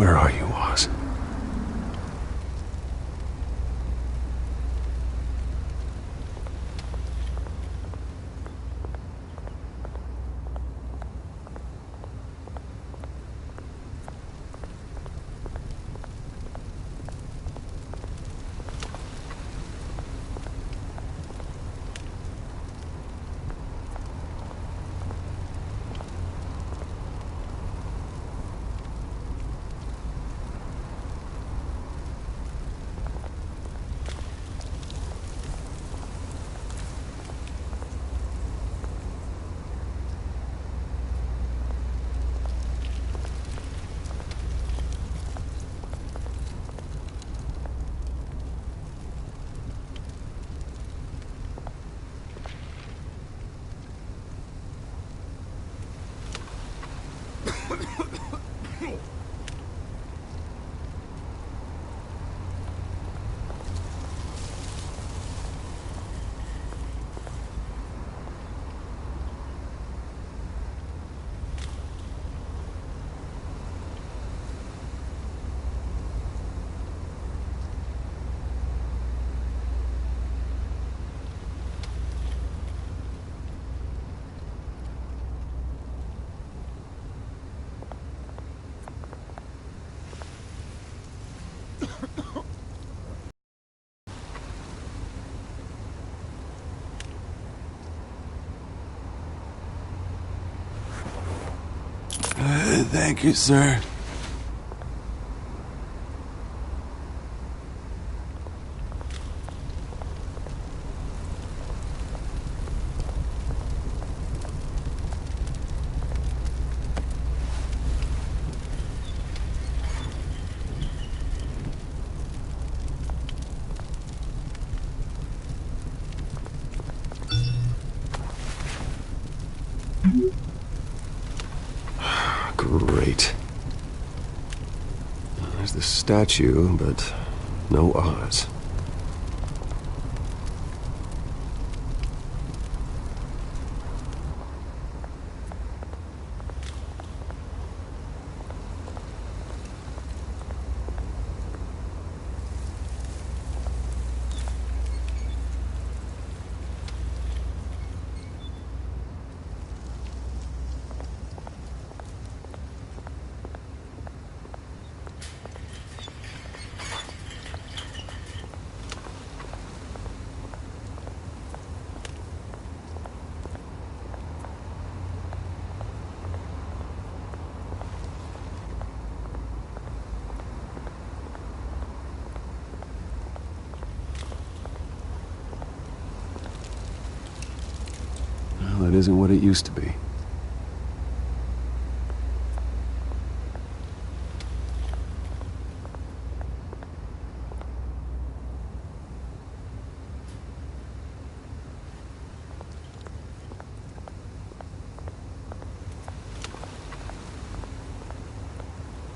Where are you, Oz? Thank you, sir. Great. There's the statue, but no Oz. Well, it isn't what it used to be.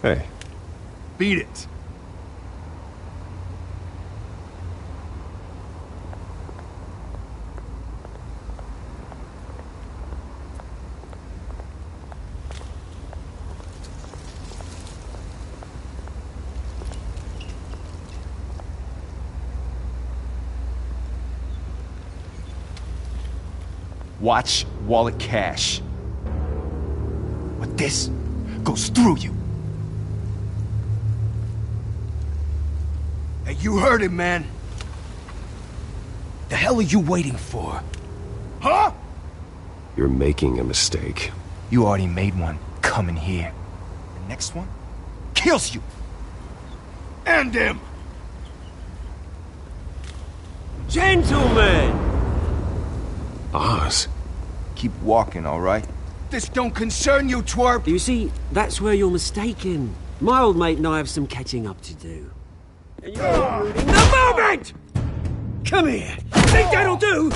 Hey. Beat it. Watch wallet cash. But this goes through you. Hey, you heard it, man. The hell are you waiting for? Huh? You're making a mistake. You already made one coming here. The next one kills you. And him. Gentlemen! Oz? Keep walking, all right? This don't concern you, twerp! You see, that's where you're mistaken. My old mate and I have some catching up to do. And you're ruining the moment! Come here! Think that'll do?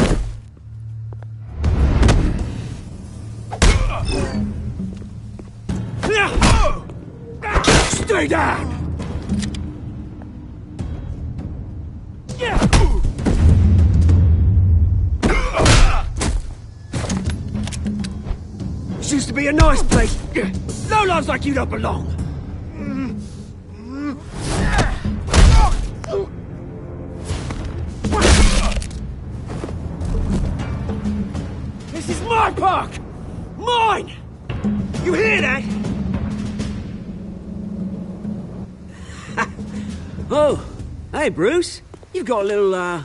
Stay down! This used to be a nice place. Lowlifes like you don't belong. my park! Mine! You hear that? Oh, hey, Bruce. You've got a little,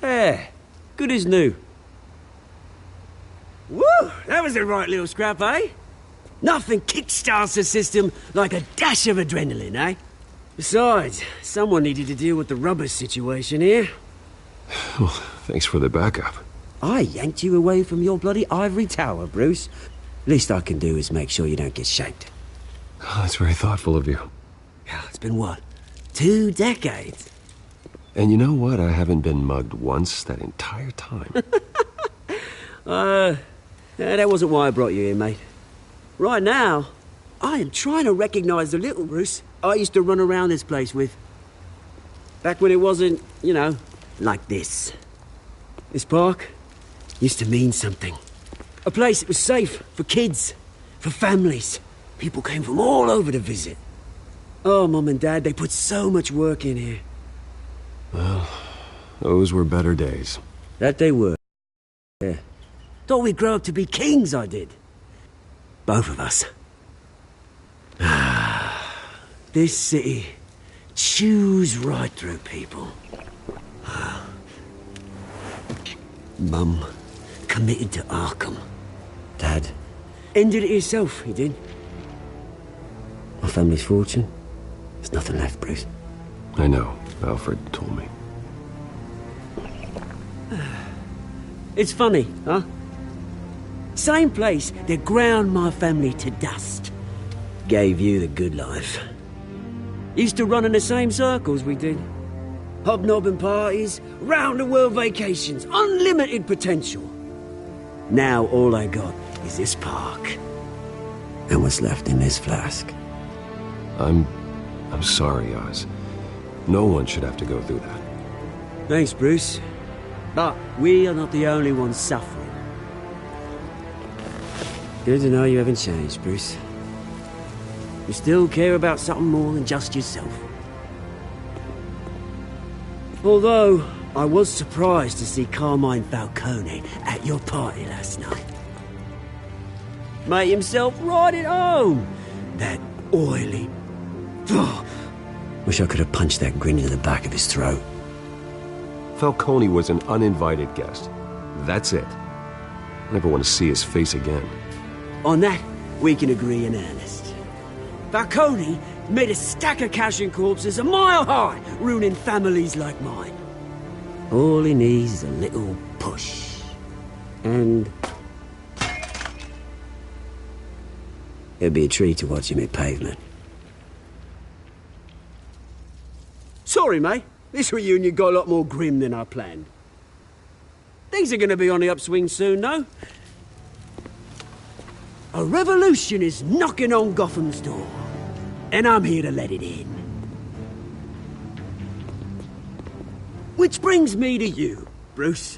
Yeah, good as new. Woo! That was a right little scrap, eh? Nothing kickstarts the system like a dash of adrenaline, eh? Besides, someone needed to deal with the rubber situation here. Well, thanks for the backup. I yanked you away from your bloody ivory tower, Bruce. Least I can do is make sure you don't get shanked. Oh, that's very thoughtful of you. Yeah, it's been what? 2 decades? And you know what? I haven't been mugged once that entire time. That wasn't why I brought you here, mate. Right now, I am trying to recognize the little Bruce I used to run around this place with. Back when it wasn't, you know, like this. This park used to mean something. A place that was safe for kids, for families. People came from all over to visit. Oh, Mum and Dad, they put so much work in here. Well, those were better days. That they were. Yeah. Thought we'd grow up to be kings, I did. Both of us. This city chews right through people. Mum committed to Arkham. Dad ended it himself, he did. My family's fortune, there's nothing left, Bruce. I know. Alfred told me. It's funny, huh? Same place that ground my family to dust. Gave you the good life. Used to run in the same circles we did. Hobnobbing parties, round-the-world vacations, unlimited potential. Now all I got is this park. And what's left in this flask. I'm sorry, Oz. No one should have to go through that. Thanks, Bruce. But we are not the only ones suffering. Good to know you haven't changed, Bruce. You still care about something more than just yourself. Although, I was surprised to see Carmine Falcone at your party last night. Made himself right at home. That oily... Wish I could have punched that grin into the back of his throat. Falcone was an uninvited guest. That's it. I never want to see his face again. On that, we can agree in earnest. Falcone made a stack of cash and corpses a mile high, ruining families like mine. All he needs is a little push. And... it'd be a treat to watch him hit pavement. Sorry, mate. This reunion got a lot more grim than I planned. Things are gonna be on the upswing soon, though. A revolution is knocking on Gotham's door. And I'm here to let it in. Which brings me to you, Bruce.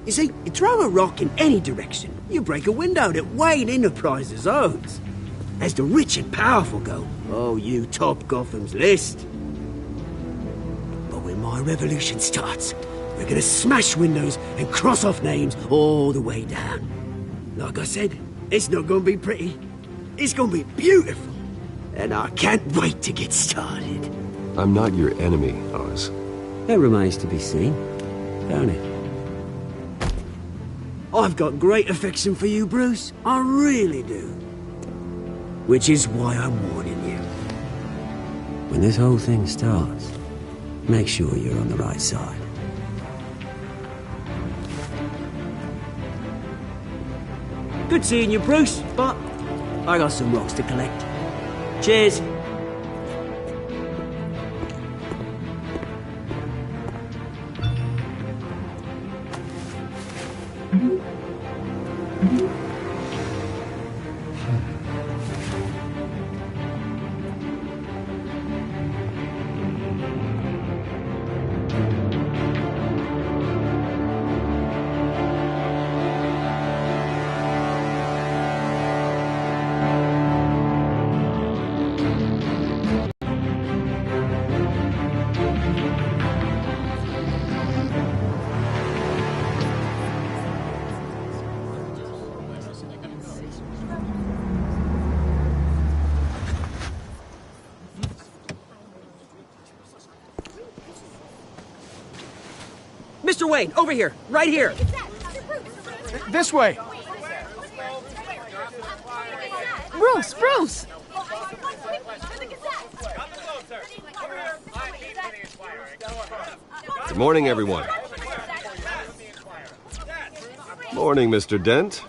You see, you throw a rock in any direction, you break a window that Wayne Enterprises owns. As the rich and powerful go, oh, you top Gotham's list. But when my revolution starts, we're gonna smash windows and cross off names all the way down. Like I said, it's not gonna be pretty. It's gonna be beautiful. And I can't wait to get started. I'm not your enemy, Oz. That remains to be seen, don't it? I've got great affection for you, Bruce. I really do. Which is why I'm warning you. When this whole thing starts, make sure you're on the right side. Good seeing you, Bruce, but I got some rocks to collect. Cheers. Mr. Wayne, over here, right here. This way! Bruce! Good morning, everyone. Morning, Mr. Dent.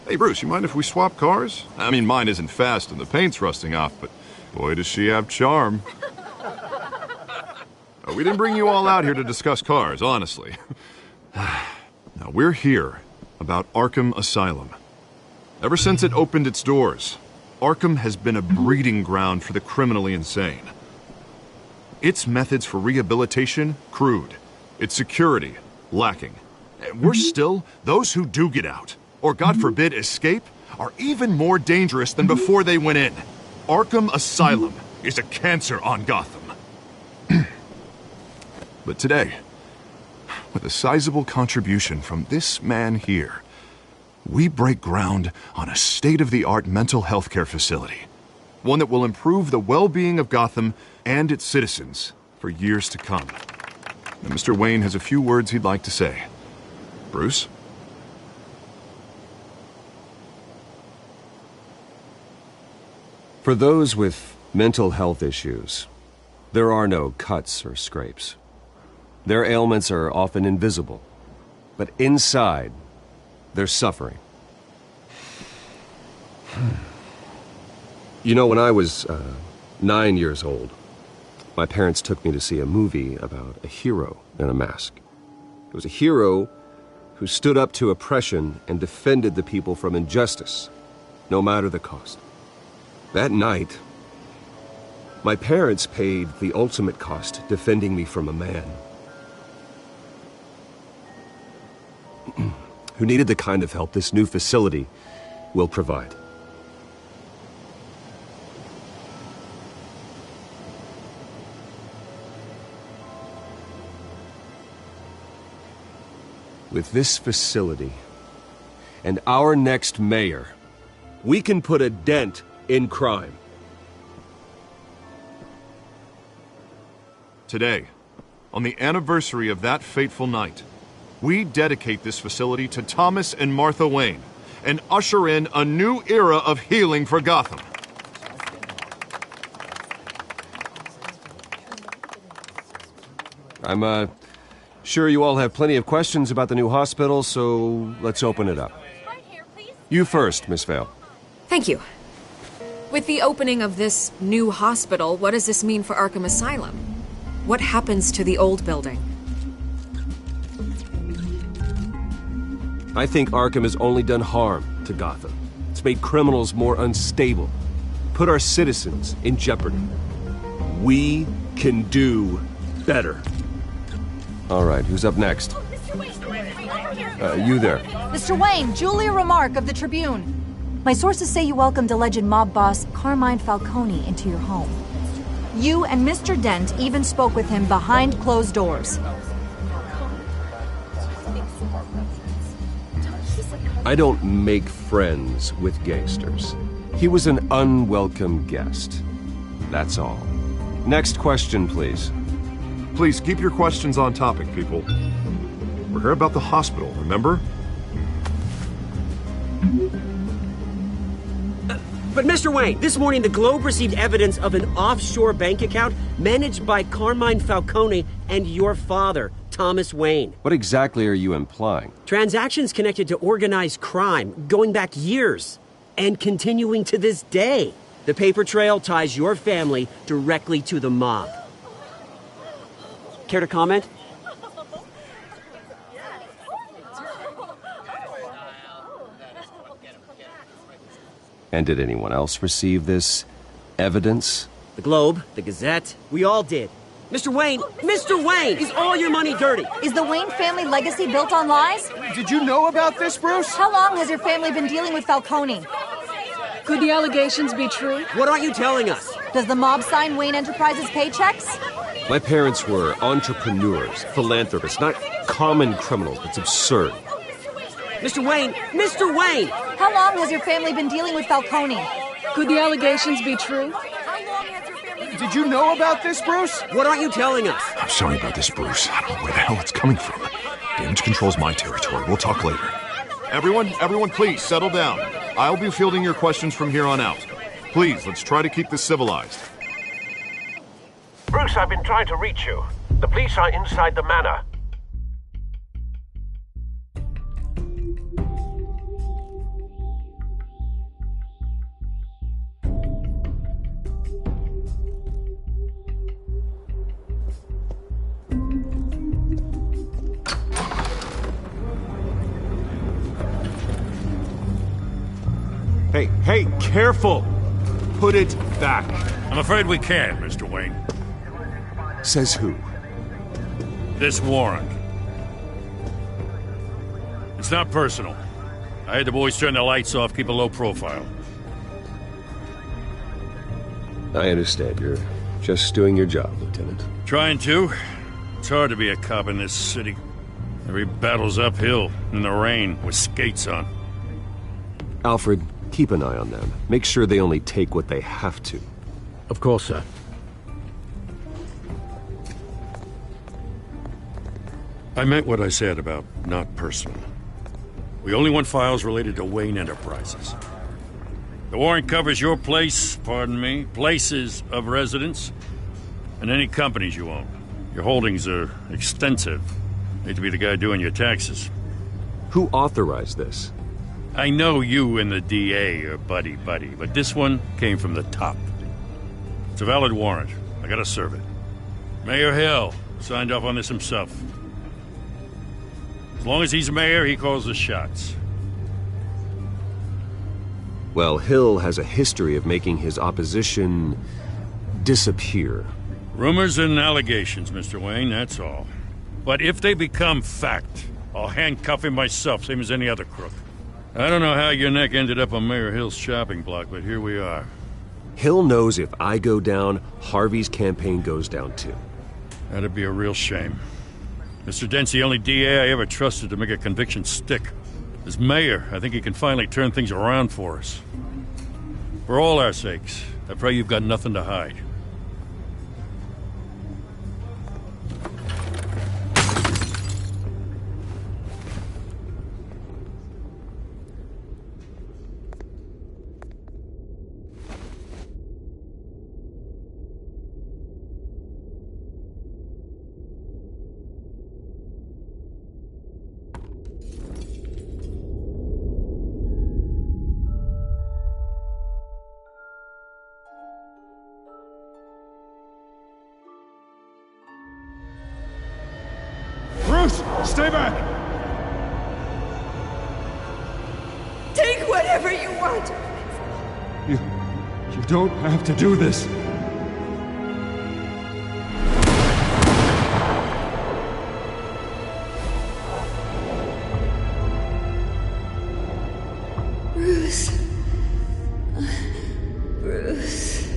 Hey, Bruce, you mind if we swap cars? I mean, mine isn't fast and the paint's rusting off, but boy, does she have charm. We didn't bring you all out here to discuss cars, honestly. Now, we're here about Arkham Asylum. Ever since it opened its doors, Arkham has been a breeding ground for the criminally insane. Its methods for rehabilitation, crude. Its security, lacking. And worse still, those who do get out, or God forbid escape, are even more dangerous than before they went in. Arkham Asylum is a cancer on Gotham. But today, with a sizable contribution from this man here, we break ground on a state-of-the-art mental health care facility. One that will improve the well-being of Gotham and its citizens for years to come. Now, Mr. Wayne has a few words he'd like to say. Bruce? For those with mental health issues, there are no cuts or scrapes. Their ailments are often invisible, but inside, they're suffering. You know, when I was 9 years old, my parents took me to see a movie about a hero in a mask. It was a hero who stood up to oppression and defended the people from injustice, no matter the cost. That night, my parents paid the ultimate cost defending me from a man who needed the kind of help this new facility will provide. With this facility and our next mayor, we can put a dent in crime. Today, on the anniversary of that fateful night, we dedicate this facility to Thomas and Martha Wayne and usher in a new era of healing for Gotham. I'm sure you all have plenty of questions about the new hospital, so let's open it up. You first, Miss Vale. Thank you. With the opening of this new hospital, what does this mean for Arkham Asylum? What happens to the old building? I think Arkham has only done harm to Gotham. It's made criminals more unstable, put our citizens in jeopardy. We can do better. All right, who's up next? You there. Mr. Wayne, Julia Remark of the Tribune. My sources say you welcomed alleged mob boss Carmine Falcone into your home. You and Mr. Dent even spoke with him behind closed doors. I don't make friends with gangsters. He was an unwelcome guest. That's all. Next question, please. Please keep your questions on topic, people. We're here about the hospital, remember? But Mr. Wayne, this morning the Globe received evidence of an offshore bank account managed by Carmine Falcone and your father, Thomas Wayne. What exactly are you implying? Transactions connected to organized crime going back years and continuing to this day. The paper trail ties your family directly to the mob. Care to comment? And did anyone else receive this evidence? The Globe, the Gazette, we all did. Mr. Wayne, is all your money dirty? Is the Wayne family legacy built on lies? Did you know about this, Bruce? How long has your family been dealing with Falcone? Could the allegations be true? What aren't you telling us? Does the mob sign Wayne Enterprises paychecks? My parents were entrepreneurs, philanthropists, not common criminals. It's absurd. Mr. Wayne! How long has your family been dealing with Falcone? Could the allegations be true? did you know about this, Bruce? What aren't you telling us? I'm sorry about this, Bruce. I don't know where the hell it's coming from. Damage control's my territory. We'll talk later. Everyone, please settle down. I'll be fielding your questions from here on out. Please, let's try to keep this civilized. Bruce, I've been trying to reach you. The police are inside the manor. Hey, careful! Put it back. I'm afraid we can't, Mr. Wayne. Says who? This warrant. It's not personal. I had the boys turn the lights off, keep a low profile. I understand. You're just doing your job, Lieutenant. Trying to. It's hard to be a cop in this city. Every battle's uphill, in the rain, with skates on. Alfred, keep an eye on them. Make sure they only take what they have to. Of course, sir. I meant what I said about not personal. We only want files related to Wayne Enterprises. The warrant covers your place, pardon me, places of residence, and any companies you own. Your holdings are extensive. Hate to be the guy doing your taxes. Who authorized this? I know you and the DA are buddy-buddy, but this one came from the top. It's a valid warrant. I gotta serve it. Mayor Hill signed off on this himself. As long as he's mayor, he calls the shots. Well, Hill has a history of making his opposition disappear. Rumors and allegations, Mr. Wayne, that's all. But if they become fact, I'll handcuff him myself, same as any other crook. I don't know how your neck ended up on Mayor Hill's shopping block, but here we are. Hill knows if I go down, Harvey's campaign goes down too. That'd be a real shame. Mr. Dent's the only DA I ever trusted to make a conviction stick. As mayor, I think he can finally turn things around for us. For all our sakes, I pray you've got nothing to hide. Bruce, stay back! Take whatever you want. You don't have to do this. Bruce. Bruce.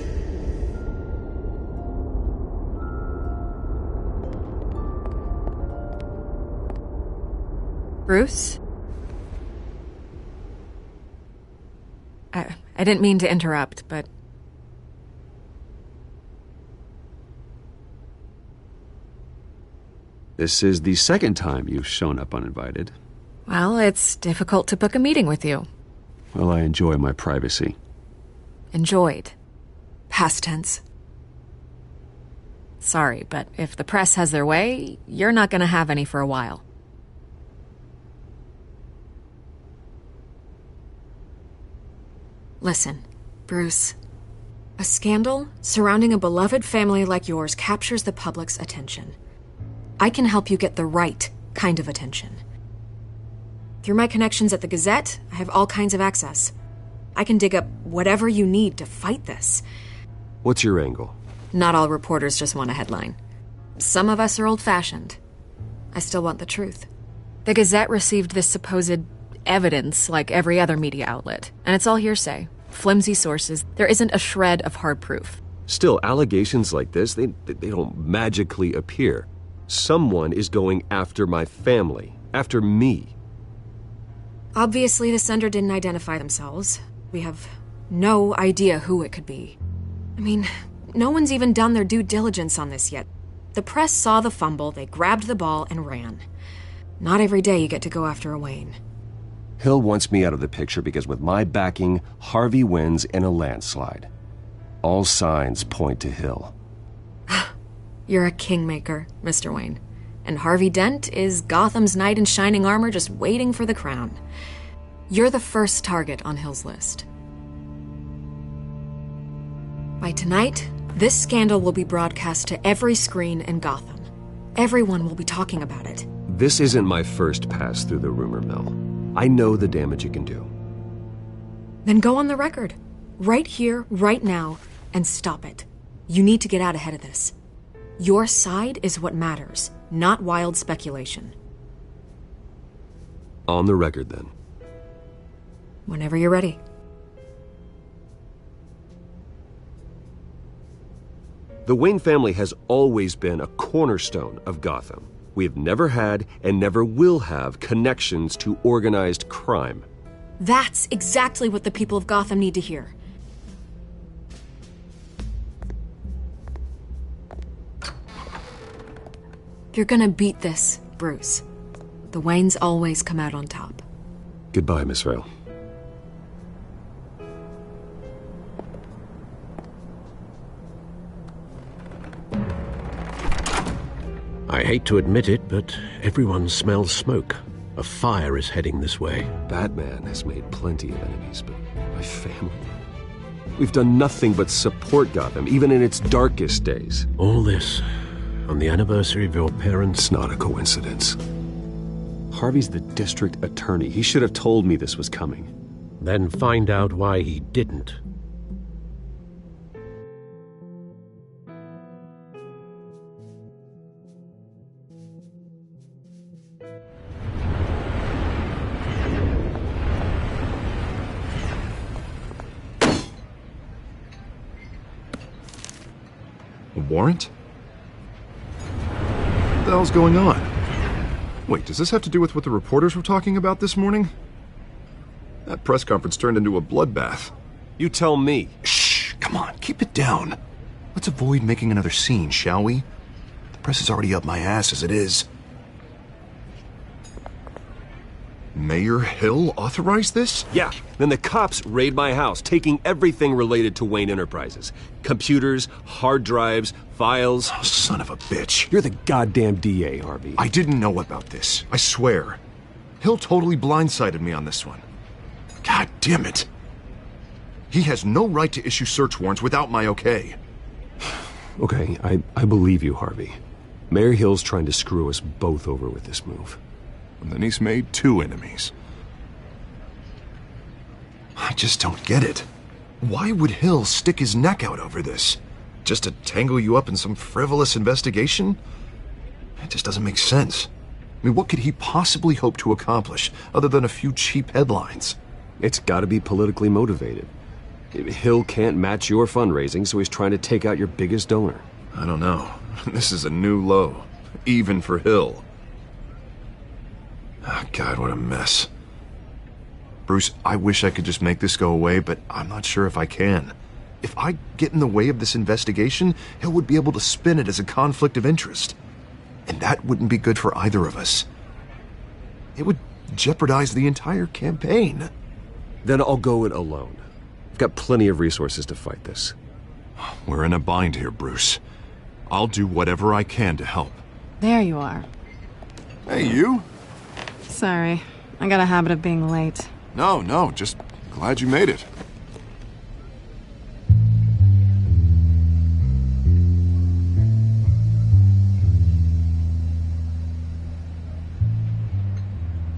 Bruce? I didn't mean to interrupt, but... This is the second time you've shown up uninvited. Well, it's difficult to book a meeting with you. Well, I enjoy my privacy. Enjoyed. Past tense. Sorry, but if the press has their way, you're not gonna have any for a while. Listen, Bruce. A scandal surrounding a beloved family like yours captures the public's attention. I can help you get the right kind of attention. Through my connections at the Gazette, I have all kinds of access. I can dig up whatever you need to fight this. What's your angle? Not all reporters just want a headline. Some of us are old-fashioned. I still want the truth. The Gazette received this supposed evidence like every other media outlet, and it's all hearsay. Flimsy sources. There isn't a shred of hard proof. Still, allegations like this, they don't magically appear. Someone is going after my family, after me. Obviously, the sender didn't identify themselves. We have no idea who it could be. I mean, No one's even done their due diligence on this yet. The press saw the fumble, they grabbed the ball, and ran. Not every day you get to go after a Wayne. Hill wants me out of the picture because with my backing, Harvey wins in a landslide. All signs point to Hill. You're a kingmaker, Mr. Wayne. And Harvey Dent is Gotham's knight in shining armor just waiting for the crown. You're the first target on Hill's list. By tonight, this scandal will be broadcast to every screen in Gotham. Everyone will be talking about it. This isn't my first pass through the rumor mill. I know the damage it can do. Then go on the record. Right here, right now, and stop it. You need to get out ahead of this. Your side is what matters, not wild speculation. On the record, then. Whenever you're ready. The Wayne family has always been a cornerstone of Gotham. We have never had and never will have connections to organized crime. That's exactly what the people of Gotham need to hear. You're gonna beat this, Bruce. The Waynes always come out on top. Goodbye, Miss Vale. I hate to admit it, but everyone smells smoke. A fire is heading this way. Batman has made plenty of enemies, but my family... We've done nothing but support Gotham, even in its darkest days. All this on the anniversary of your parents'... It's not a coincidence. Harvey's the district attorney. He should have told me this was coming. Then find out why he didn't. A warrant? What the hell's going on? Wait, does this have to do with what the reporters were talking about this morning? That press conference turned into a bloodbath. You tell me. Shh, come on, keep it down. Let's avoid making another scene, shall we? The press is already up my ass as it is. Mayor Hill authorized this? Yeah, then the cops raid my house, taking everything related to Wayne Enterprises. Computers, hard drives, files. Oh, son of a bitch. You're the goddamn DA, Harvey. I didn't know about this, I swear. Hill totally blindsided me on this one. God damn it. He has no right to issue search warrants without my okay. Okay, I believe you, Harvey. Mayor Hill's trying to screw us both over with this move. And then he's made two enemies. I just don't get it. Why would Hill stick his neck out over this? Just to tangle you up in some frivolous investigation? It just doesn't make sense. I mean, what could he possibly hope to accomplish other than a few cheap headlines? It's gotta be politically motivated. Hill can't match your fundraising, so he's trying to take out your biggest donor. I don't know. This is a new low. Even for Hill. Oh, God, what a mess. Bruce, I wish I could just make this go away, but I'm not sure if I can. If I get in the way of this investigation, Hill would be able to spin it as a conflict of interest. And that wouldn't be good for either of us. It would jeopardize the entire campaign. Then I'll go it alone. I've got plenty of resources to fight this. We're in a bind here, Bruce. I'll do whatever I can to help. There you are. Hey, you? Sorry, I got a habit of being late. No, just glad you made it.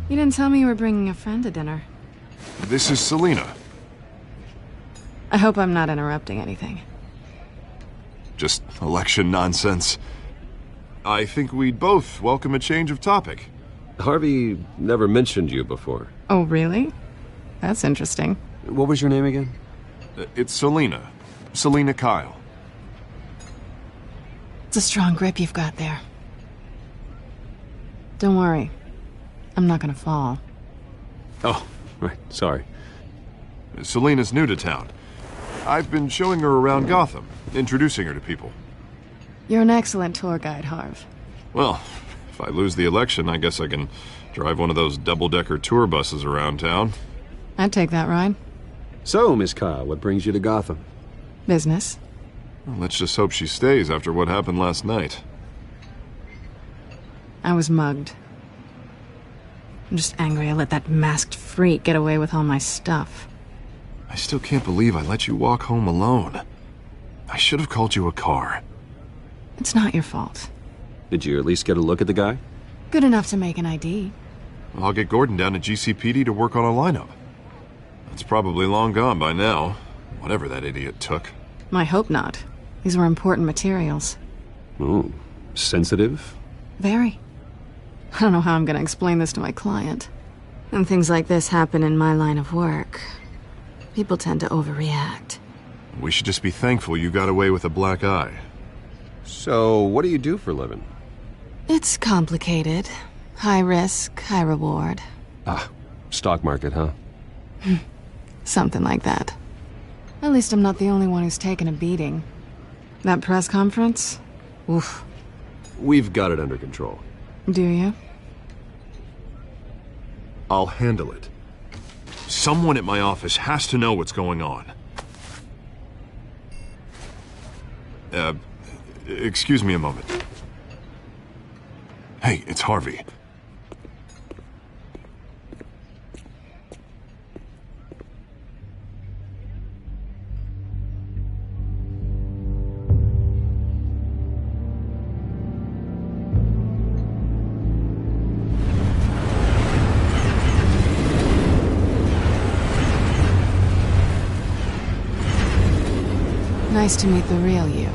You didn't tell me you were bringing a friend to dinner. This is Selina. I hope I'm not interrupting anything. Just election nonsense. I think we'd both welcome a change of topic. Harvey never mentioned you before. Oh, really? That's interesting. What was your name again? It's Selina. Selina Kyle. It's a strong grip you've got there. Don't worry. I'm not gonna fall. Oh, right. Sorry. Selina's new to town. I've been showing her around Gotham, introducing her to people. You're an excellent tour guide, Harv. Well, if I lose the election, I guess I can drive one of those double-decker tour buses around town. I'd take that ride. So, Miss Ka, what brings you to Gotham? Business. Well, let's just hope she stays after what happened last night. I was mugged. I'm just angry I let that masked freak get away with all my stuff. I still can't believe I let you walk home alone. I should have called you a car. It's not your fault. Did you at least get a look at the guy? Good enough to make an ID. Well, I'll get Gordon down to GCPD to work on a lineup. It's probably long gone by now, whatever that idiot took. I hope not. These were important materials. Ooh, sensitive? Very. I don't know how I'm gonna explain this to my client. When things like this happen in my line of work, people tend to overreact. We should just be thankful you got away with a black eye. So, what do you do for a living? It's complicated. High risk, high reward. Ah, stock market, huh? Something like that. At least I'm not the only one who's taken a beating. That press conference? Oof. We've got it under control. Do you? I'll handle it. Someone at my office has to know what's going on. Excuse me a moment. Hey, it's Harvey. Nice to meet the real you.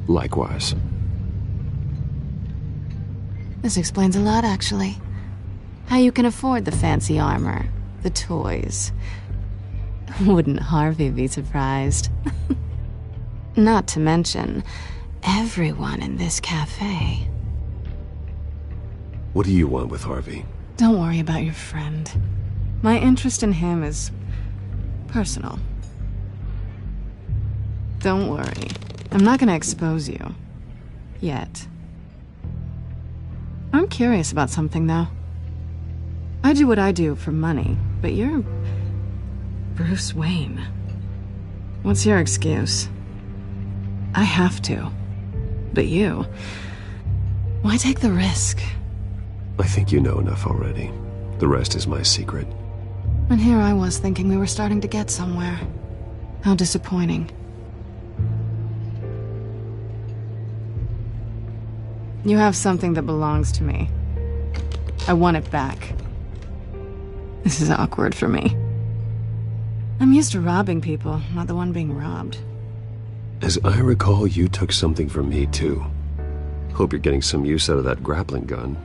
Likewise. This explains a lot, actually. How you can afford the fancy armor, the toys. Wouldn't Harvey be surprised? Not to mention, everyone in this cafe. What do you want with Harvey? Don't worry about your friend. My interest in him is personal. Don't worry. I'm not gonna expose you. Yet. I'm curious about something, though. I do what I do for money, but you're Bruce Wayne. What's your excuse? I have to. But you... why take the risk? I think you know enough already. The rest is my secret. And here I was thinking we were starting to get somewhere. How disappointing. You have something that belongs to me. I want it back. This is awkward for me. I'm used to robbing people, not the one being robbed. As I recall, you took something from me, too. Hope you're getting some use out of that grappling gun.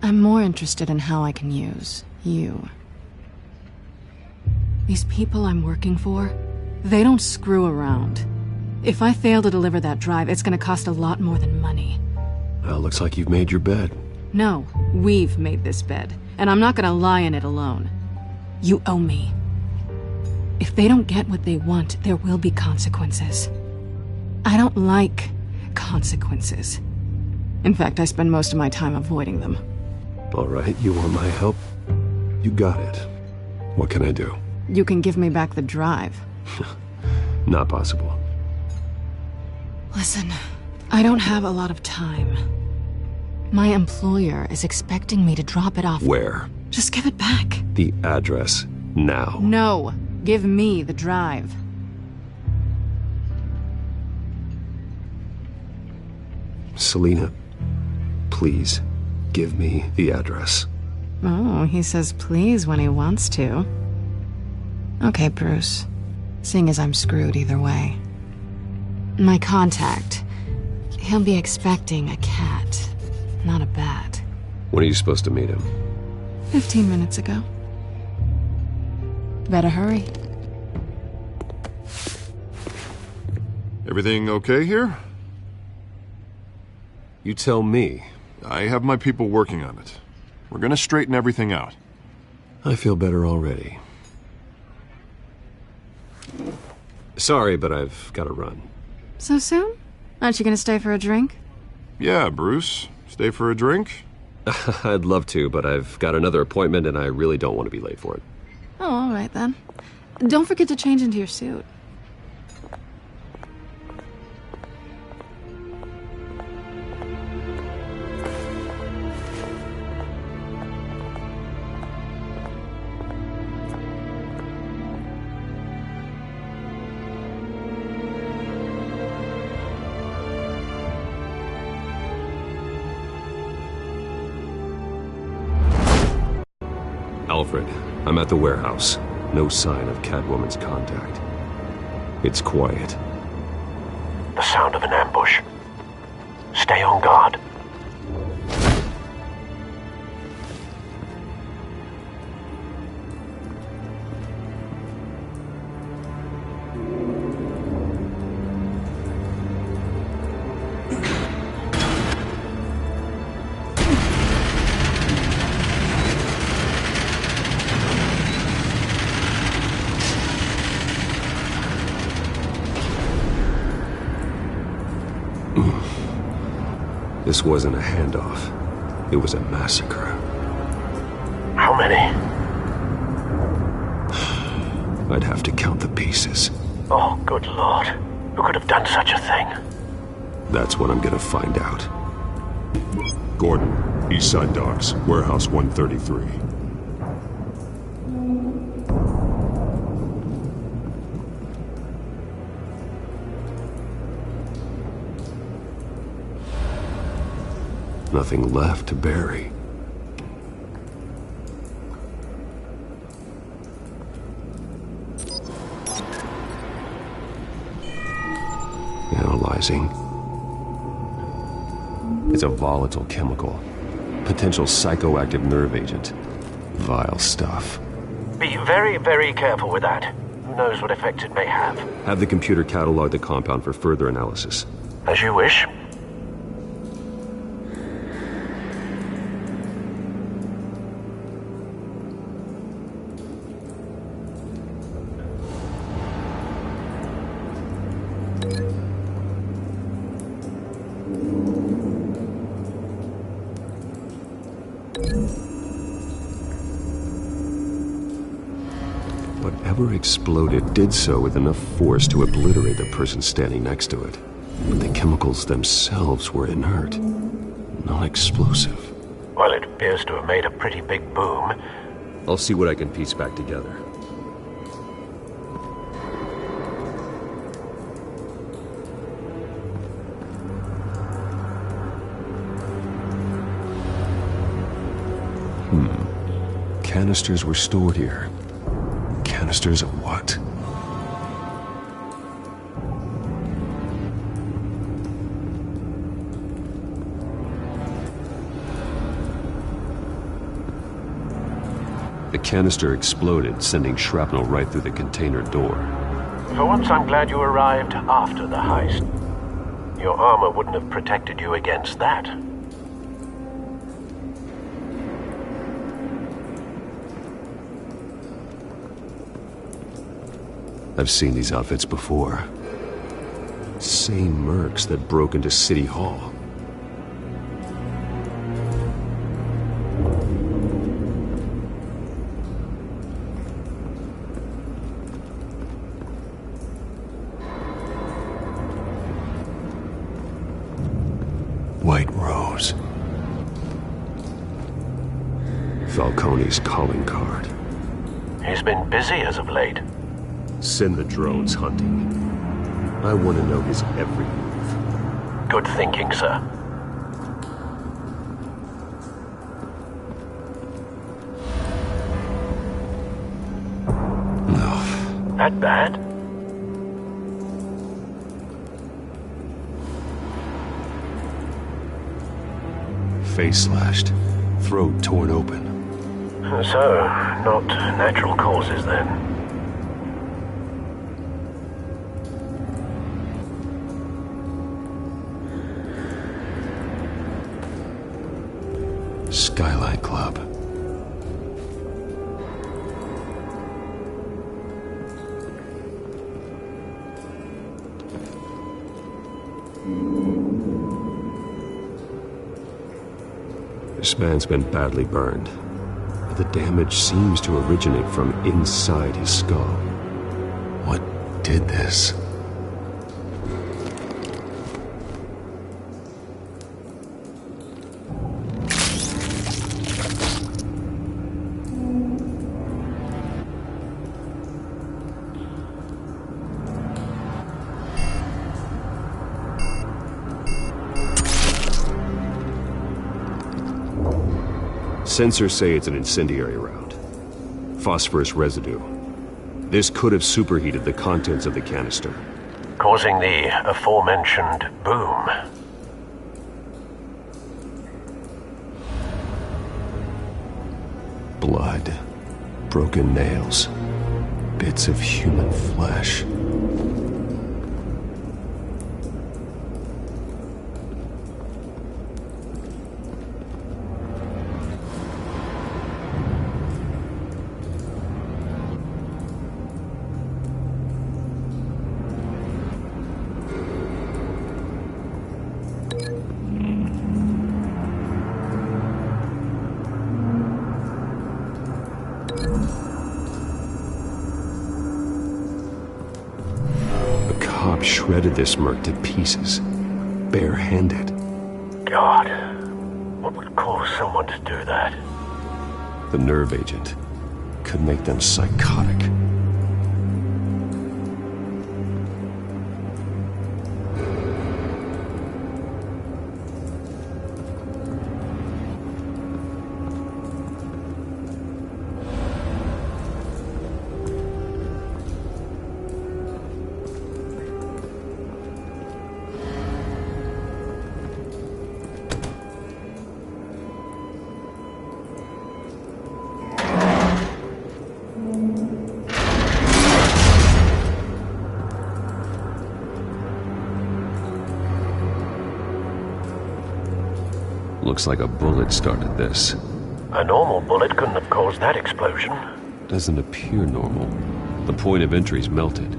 I'm more interested in how I can use you. These people I'm working for, they don't screw around. If I fail to deliver that drive, it's gonna cost a lot more than money. Well, looks like you've made your bed. No, we've made this bed, and I'm not gonna lie in it alone. You owe me. If they don't get what they want, there will be consequences. I don't like consequences. In fact, I spend most of my time avoiding them. All right, you want my help? You got it. What can I do? You can give me back the drive. Not possible. Listen, I don't have a lot of time. My employer is expecting me to drop it off. Where? Just give it back. The address, now. No, give me the drive. Selina, please, give me the address. Oh, he says please when he wants to. Okay, Bruce. Seeing as I'm screwed either way. My contact. He'll be expecting a cat, not a bat. When are you supposed to meet him? 15 minutes ago. Better hurry. Everything okay here? You tell me. I have my people working on it. We're gonna straighten everything out. I feel better already. Sorry, but I've got to run. So soon? Aren't you gonna stay for a drink? Yeah, Bruce. Stay for a drink? I'd love to, but I've got another appointment and I really don't want to be late for it. Oh, all right then. Don't forget to change into your suit. Alfred, I'm at the warehouse. No sign of Catwoman's contact. It's quiet. The sound of an ambush. Stay on guard. This wasn't a handoff. It was a massacre. How many? I'd have to count the pieces. Oh, good Lord. Who could have done such a thing? That's what I'm gonna find out. Gordon, Eastside Docks, Warehouse 133. Nothing left to bury. Analyzing. It's a volatile chemical. Potential psychoactive nerve agent. Vile stuff. Be very, very careful with that. Who knows what effect it may have. Have the computer catalog the compound for further analysis. As you wish. Whatever exploded did so with enough force to obliterate the person standing next to it. But the chemicals themselves were inert, non-explosive. Well, it appears to have made a pretty big boom. I'll see what I can piece back together. Canisters were stored here. Canisters of what? The canister exploded, sending shrapnel right through the container door. For once, I'm glad you arrived after the heist. Your armor wouldn't have protected you against that. I've seen these outfits before. Same mercs that broke into City Hall. White Rose. Falcone's calling card. He's been busy as of late. Send the drones hunting. I want to know his every move. Good thinking, sir. No. That bad? Face slashed, throat torn open. So, not natural causes then. Skyline Club. This man's been badly burned, but the damage seems to originate from inside his skull. What did this? Sensors say it's an incendiary round. Phosphorus residue. This could have superheated the contents of the canister, causing the aforementioned boom. Blood, broken nails, bits of human flesh. Shredded this merc to pieces, bare-handed. God, what would cause someone to do that? The nerve agent could make them psychotic. Looks like a bullet started this. A normal bullet couldn't have caused that explosion. Doesn't appear normal. The point of entry's melted.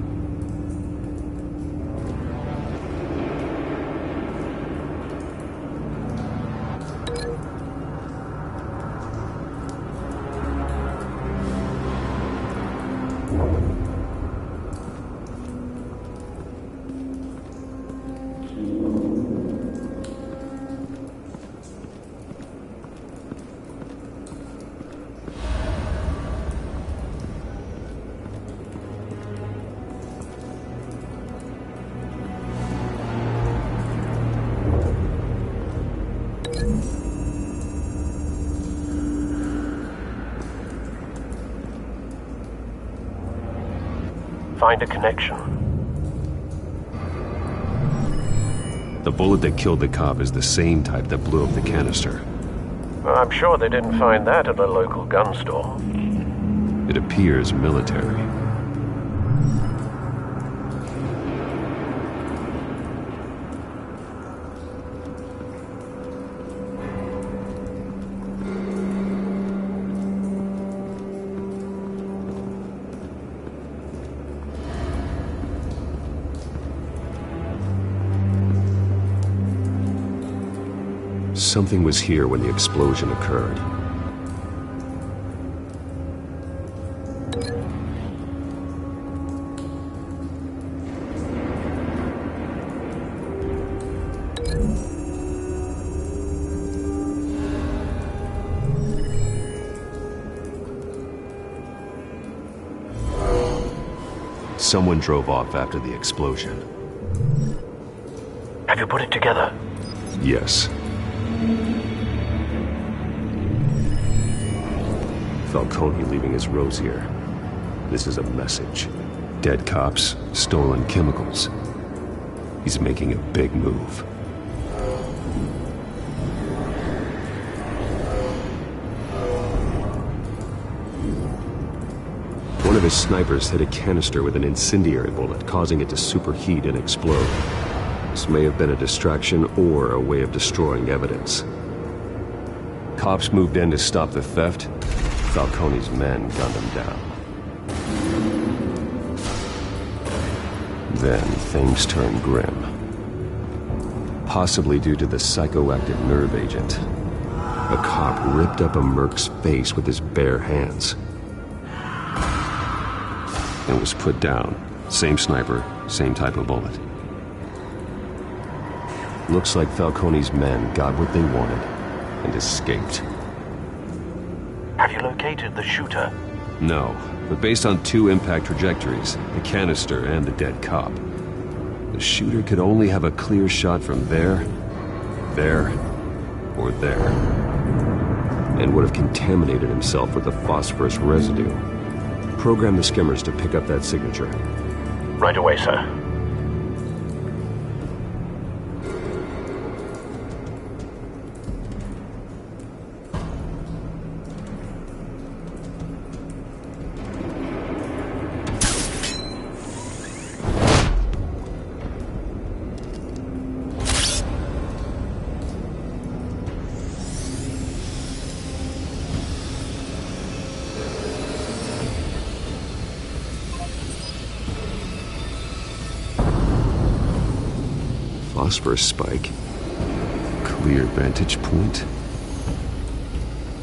Find a connection. The bullet that killed the cop is the same type that blew up the canister. Well, I'm sure they didn't find that at a local gun store. It appears military. Something was here when the explosion occurred. Someone drove off after the explosion. Have you put it together? Yes. Falcone leaving his rose here. This is a message. Dead cops, stolen chemicals. He's making a big move. One of his snipers hit a canister with an incendiary bullet, causing it to superheat and explode. This may have been a distraction or a way of destroying evidence. Cops moved in to stop the theft. Falcone's men gunned him down. Then things turned grim. possibly due to the psychoactive nerve agent. A cop ripped up a merc's face with his bare hands and was put down. Same sniper, same type of bullet. Looks like Falcone's men got what they wanted and escaped. Have you located the shooter? No, but based on 2 impact trajectories, the canister and the dead cop, the shooter could only have a clear shot from there, or there, and would have contaminated himself with the phosphorus residue. Program the skimmers to pick up that signature. Right away, sir. Phosphorus spike. Clear vantage point.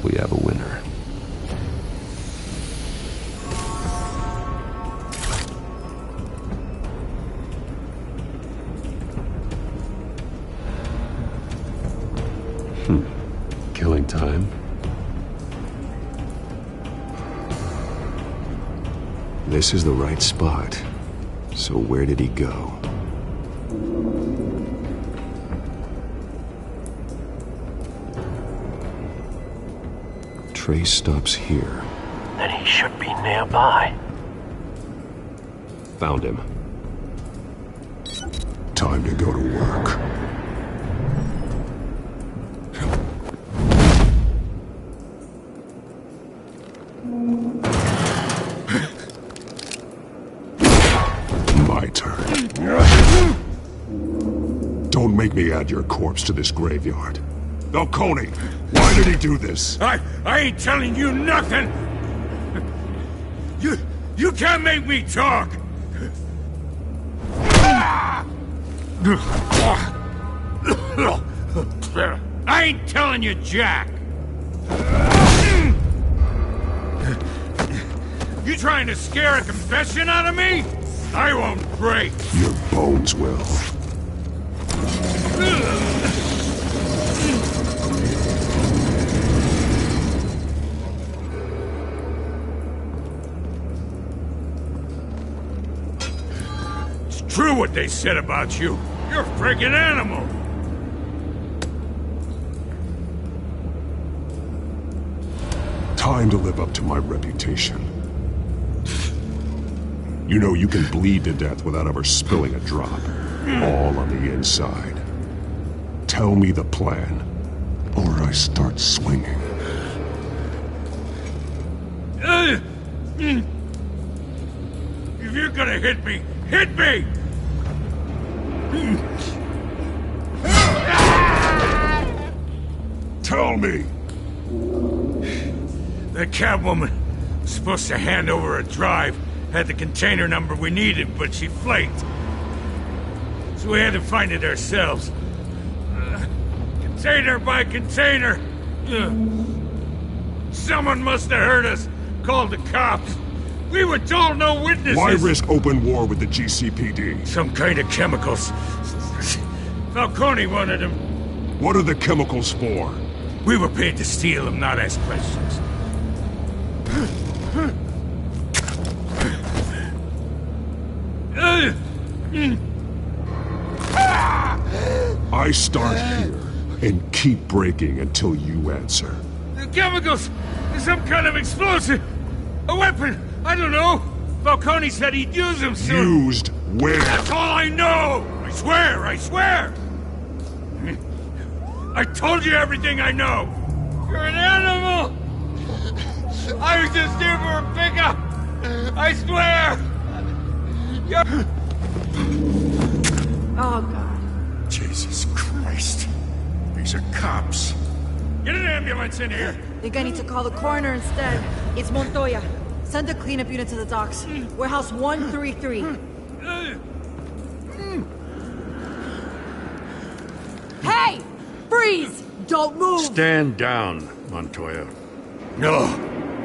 We have a winner. Killing time. This is the right spot. So where did he go? Trace stops here. Then he should be nearby. Found him. Time to go to work. My turn. Don't make me add your corpse to this graveyard. Falcone, why did he do this? I ain't telling you nothing! You can't make me talk! I ain't telling you jack! You trying to scare a confession out of me? I won't break! Your bones will. True what they said about you. You're a friggin' animal. Time to live up to my reputation. You know you can bleed to death without ever spilling a drop. All on the inside. Tell me the plan, or I start swinging. If you're gonna hit me, hit me! Tell me! The cabwoman was supposed to hand over a drive, had the container number we needed, but she flaked. So we had to find it ourselves. Container by container! Someone must have heard us, called the cops. We were told no witnesses! Why risk open war with the GCPD? Some kind of chemicals. Falcone wanted them. What are the chemicals for? We were paid to steal them, not ask questions. I start here and keep breaking until you answer. The chemicals! Some kind of explosive! A weapon! I don't know! Falcone said he'd use them soon! Used where? That's all I know! I swear! I swear! I told you everything I know! You're an animal! I was just here for a pickup! I swear! You're... Oh, God. Jesus Christ. These are cops. Get an ambulance in here! Think I need to call the coroner instead. It's Montoya. Send a cleanup unit to the docks. Warehouse 133. Freeze! Don't move! Stand down, Montoya. No.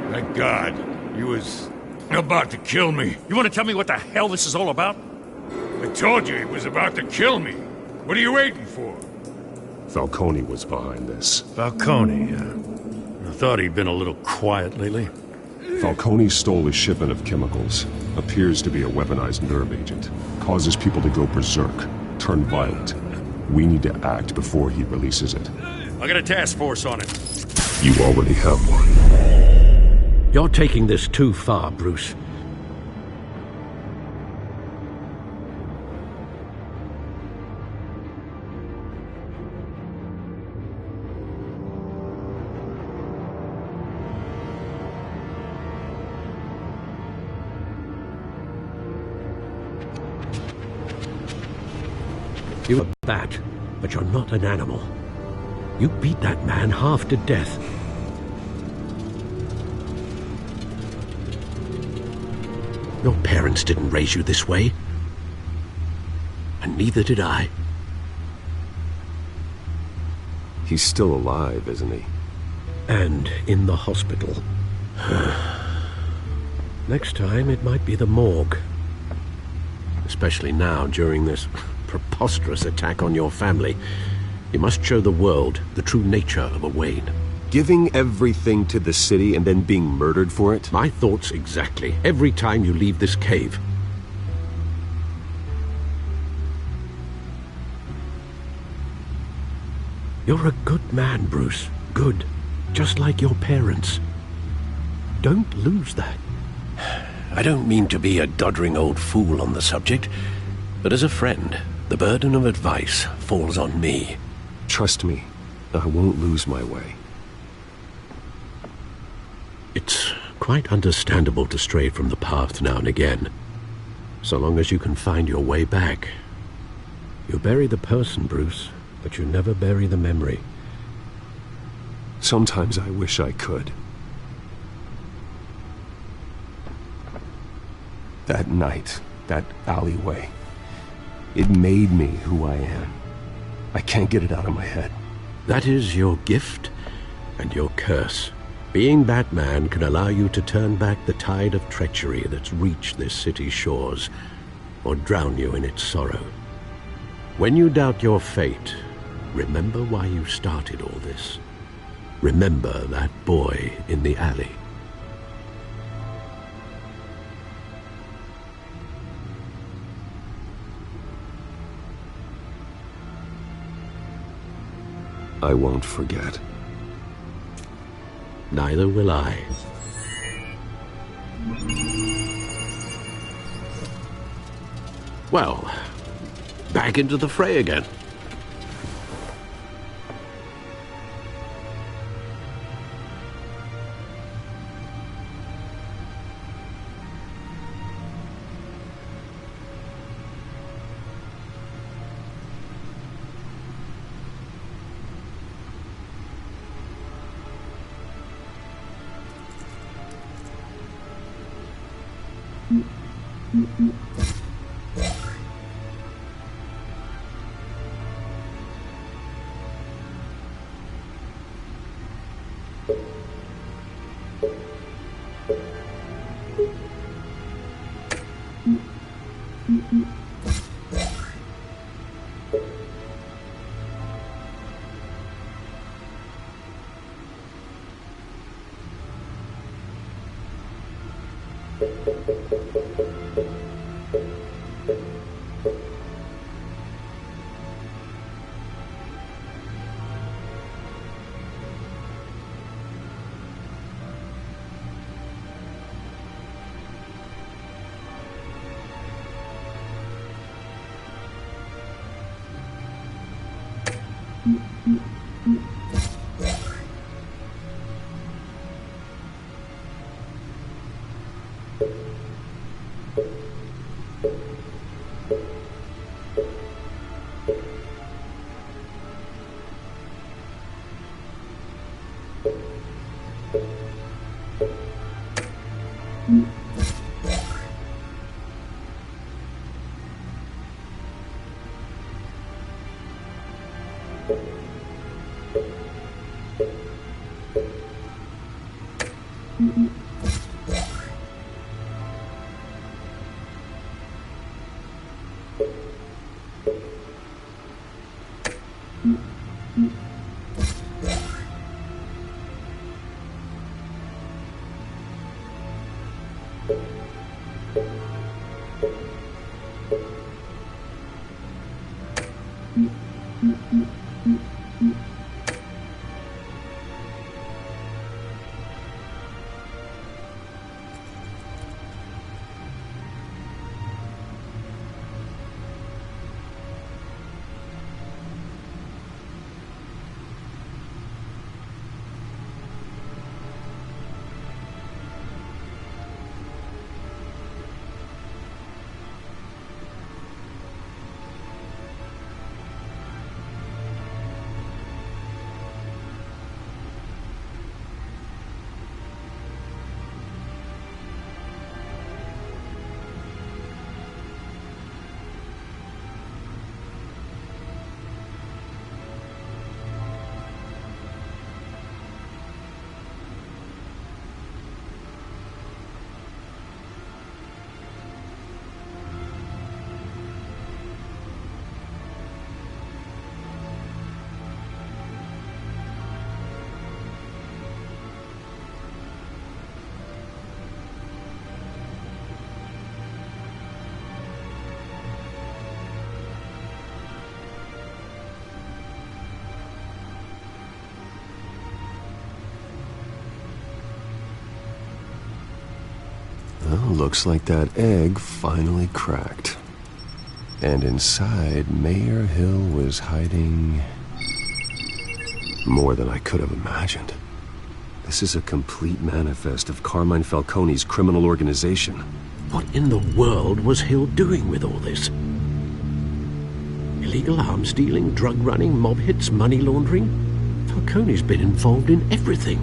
Thank God. He was about to kill me. You want to tell me what the hell this is all about? I told you he was about to kill me. What are you waiting for? Falcone was behind this. Falcone, I thought he'd been a little quiet lately. Falcone stole a shipment of chemicals. Appears to be a weaponized nerve agent. Causes people to go berserk. Turn violent. We need to act before he releases it. I got a task force on it. You already have one. You're taking this too far, Bruce. You're a bat, but you're not an animal. You beat that man half to death. Your parents didn't raise you this way. And neither did I. He's still alive, isn't he? And in the hospital. Next time, it might be the morgue. Especially now, during this preposterous attack on your family. You must show the world the true nature of a Wayne. Giving everything to the city and then being murdered for it? My thoughts exactly. Every time you leave this cave. You're a good man, Bruce. Good. Just like your parents. Don't lose that. I don't mean to be a doddering old fool on the subject, but as a friend, the burden of advice falls on me. Trust me, I won't lose my way. It's quite understandable to stray from the path now and again. So long as you can find your way back. You bury the person, Bruce, but you never bury the memory. Sometimes I wish I could. That night, that alleyway, it made me who I am. I can't get it out of my head. That is your gift and your curse. Being Batman can allow you to turn back the tide of treachery that's reached this city's shores, or drown you in its sorrow. When you doubt your fate, remember why you started all this. Remember that boy in the alley. I won't forget. Neither will I. Well, back into the fray again. Well, looks like that egg finally cracked. And inside, Mayor Hill was hiding more than I could have imagined. This is a complete manifest of Carmine Falcone's criminal organization. What in the world was Hill doing with all this? Illegal arms dealing, drug running, mob hits, money laundering? Falcone's been involved in everything.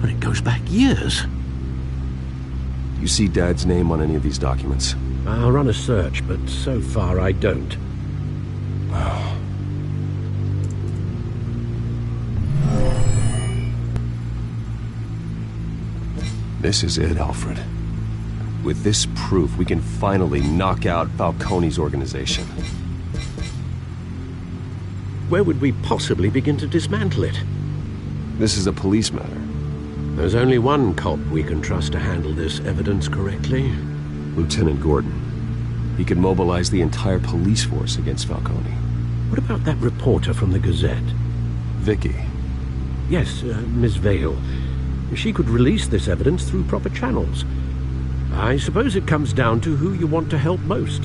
And it goes back years. You see Dad's name on any of these documents? I'll run a search, but so far I don't. This is it, Alfred. With this proof, we can finally knock out Falcone's organization. Where would we possibly begin to dismantle it? This is a police matter. There's only one cop we can trust to handle this evidence correctly. Lieutenant Gordon. He could mobilize the entire police force against Falcone. What about that reporter from the Gazette? Vicky. Yes, Miss Vale. She could release this evidence through proper channels. I suppose it comes down to who you want to help most.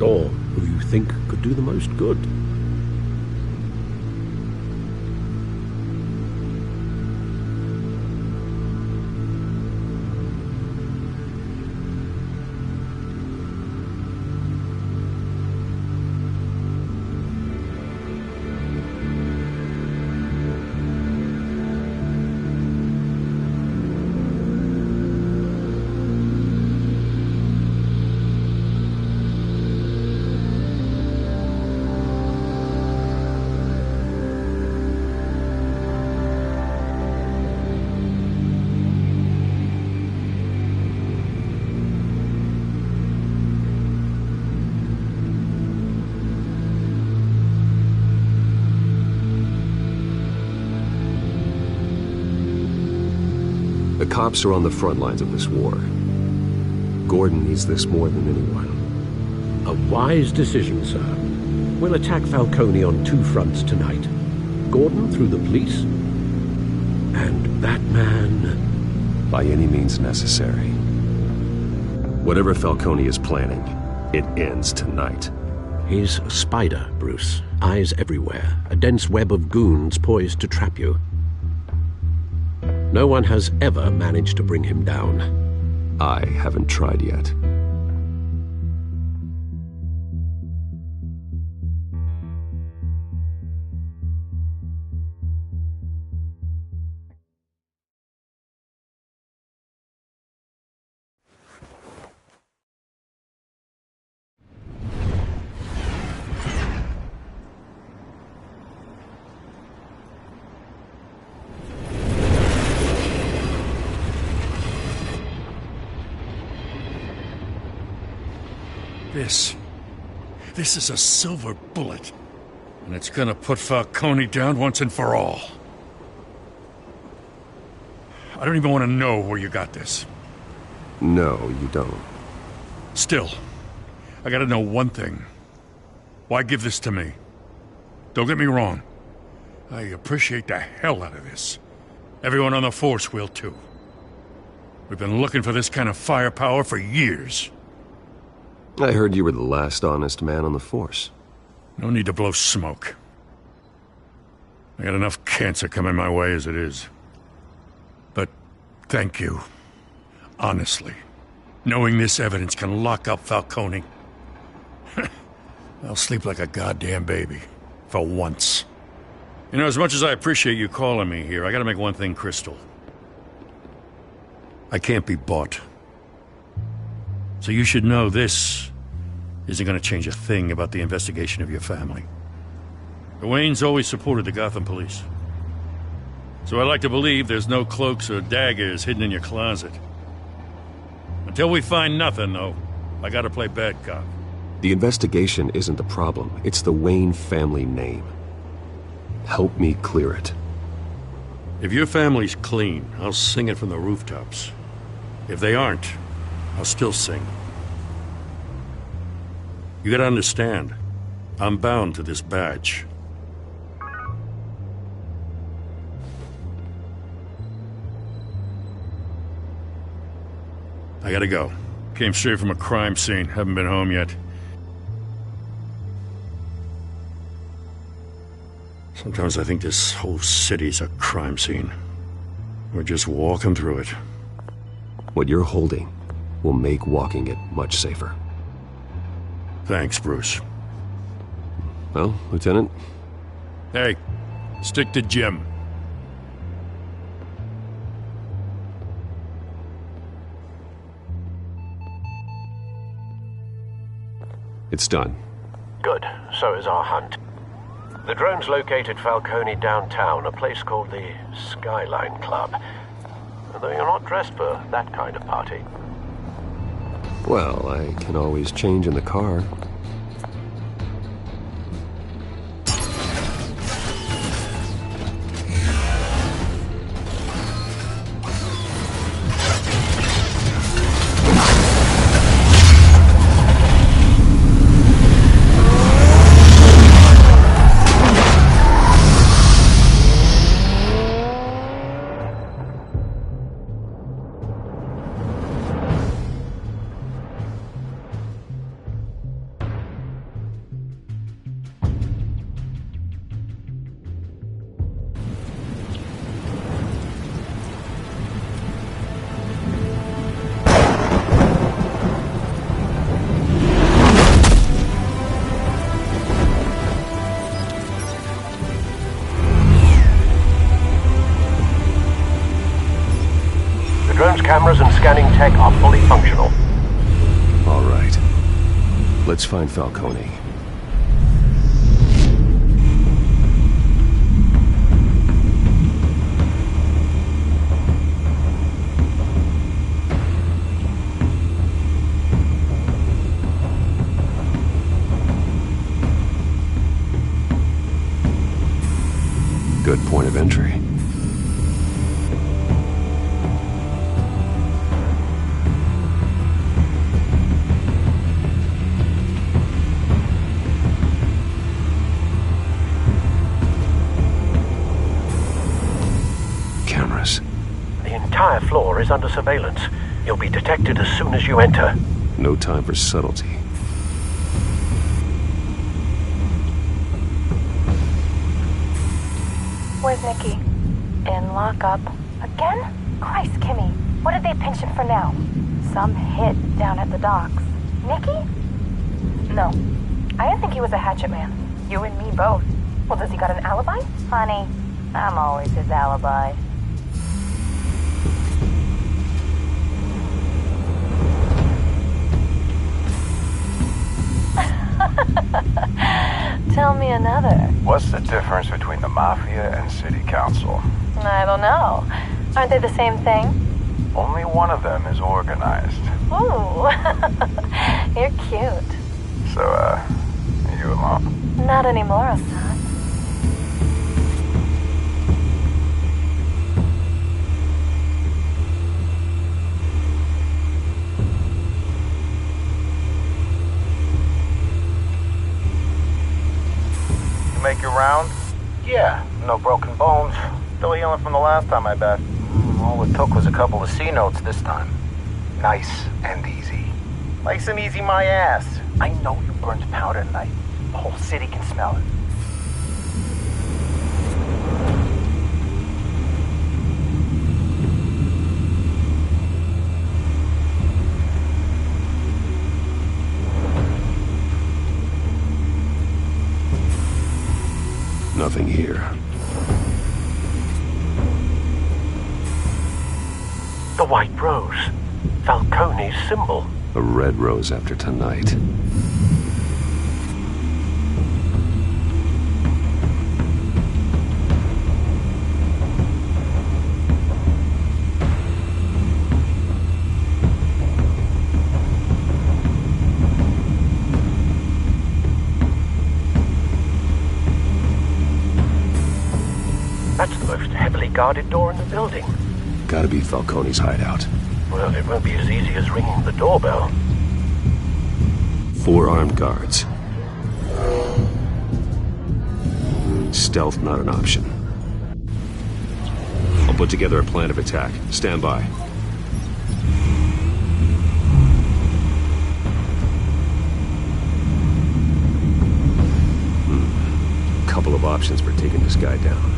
Or who you think could do the most good. The cops are on the front lines of this war. Gordon needs this more than anyone. A wise decision, sir. We'll attack Falcone on two fronts tonight. Gordon through the police, and Batman... by any means necessary. Whatever Falcone is planning, it ends tonight. He's a spider, Bruce. Eyes everywhere. A dense web of goons poised to trap you. No one has ever managed to bring him down. I haven't tried yet. This is a silver bullet. And it's gonna put Falcone down once and for all. I don't even want to know where you got this. No, you don't. Still, I gotta know one thing. Why give this to me? Don't get me wrong. I appreciate the hell out of this. Everyone on the Force will too. We've been looking for this kind of firepower for years. I heard you were the last honest man on the Force. No need to blow smoke. I got enough cancer coming my way as it is. But thank you. Honestly. Knowing this evidence can lock up Falcone. I'll sleep like a goddamn baby. For once. You know, as much as I appreciate you calling me here, I gotta make one thing crystal. I can't be bought. So you should know this isn't gonna change a thing about the investigation of your family. The Waynes always supported the Gotham police. So I like to believe there's no cloaks or daggers hidden in your closet. Until we find nothing, though, I gotta play bad cop. The investigation isn't the problem. It's the Wayne family name. Help me clear it. If your family's clean, I'll sing it from the rooftops. If they aren't, I'll still sing. You gotta understand, I'm bound to this badge. I gotta go. Came straight from a crime scene. Haven't been home yet. Sometimes I think this whole city's a crime scene. We're just walking through it. What you're holding will make walking it much safer. Thanks, Bruce. Well, Lieutenant? Hey, stick to Jim. It's done. Good. So is our hunt. The drones located Falcone downtown, a place called the Skyline Club. Though you're not dressed for that kind of party. Well, I can always change in the car. Cameras and scanning tech are fully functional. All right. Let's find Falcone. Good point of entry. The entire floor is under surveillance. You'll be detected as soon as you enter. No time for subtlety. Where's Nicky? In lockup. Again? Christ, Kimmy. What did they pinch him for now? Some hit down at the docks. Nicky? No. I didn't think he was a hatchet man. You and me both. Well, does he got an alibi? Honey, I'm always his alibi. Tell me another. What's the difference between the Mafia and City Council? I don't know. Aren't they the same thing? Only one of them is organized. Ooh. You're cute. So, are you alone? Not anymore, Assad. make your round? Yeah, no broken bones. Still healing from the last time, I bet. All it took was a couple of C notes this time. Nice and easy. Nice and easy my ass. I know you burned powder tonight. The whole city can smell it. Nothing here. The white rose. Falcone's symbol. A red rose after tonight. That's the most heavily guarded door in the building. Gotta be Falcone's hideout. Well, it won't be as easy as ringing the doorbell. 4 armed guards. Stealth not an option. I'll put together a plan of attack. Stand by. Couple of options for taking this guy down.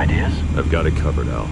ideas? I've got it covered, Al.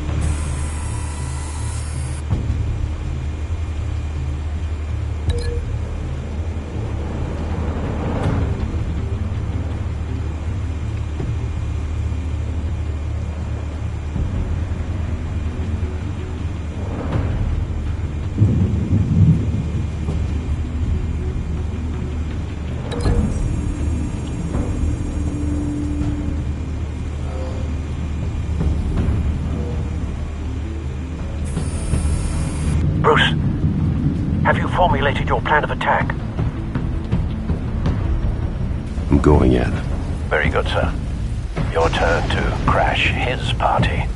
Bruce, have you formulated your plan of attack? I'm going in. Very good, sir. Your turn to crash his party.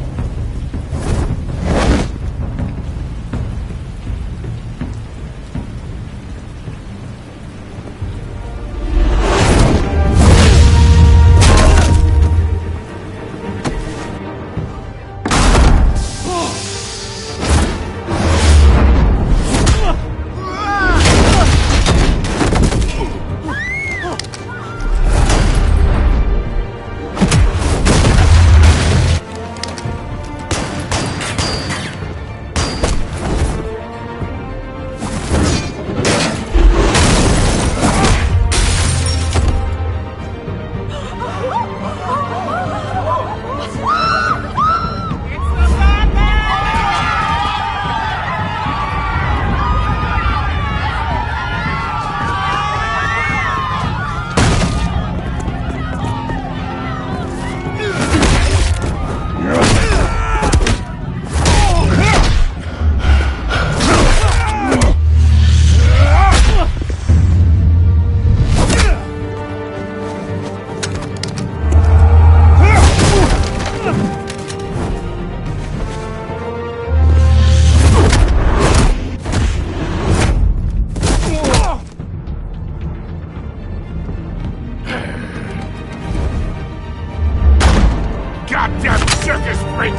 Goddamn circus freak!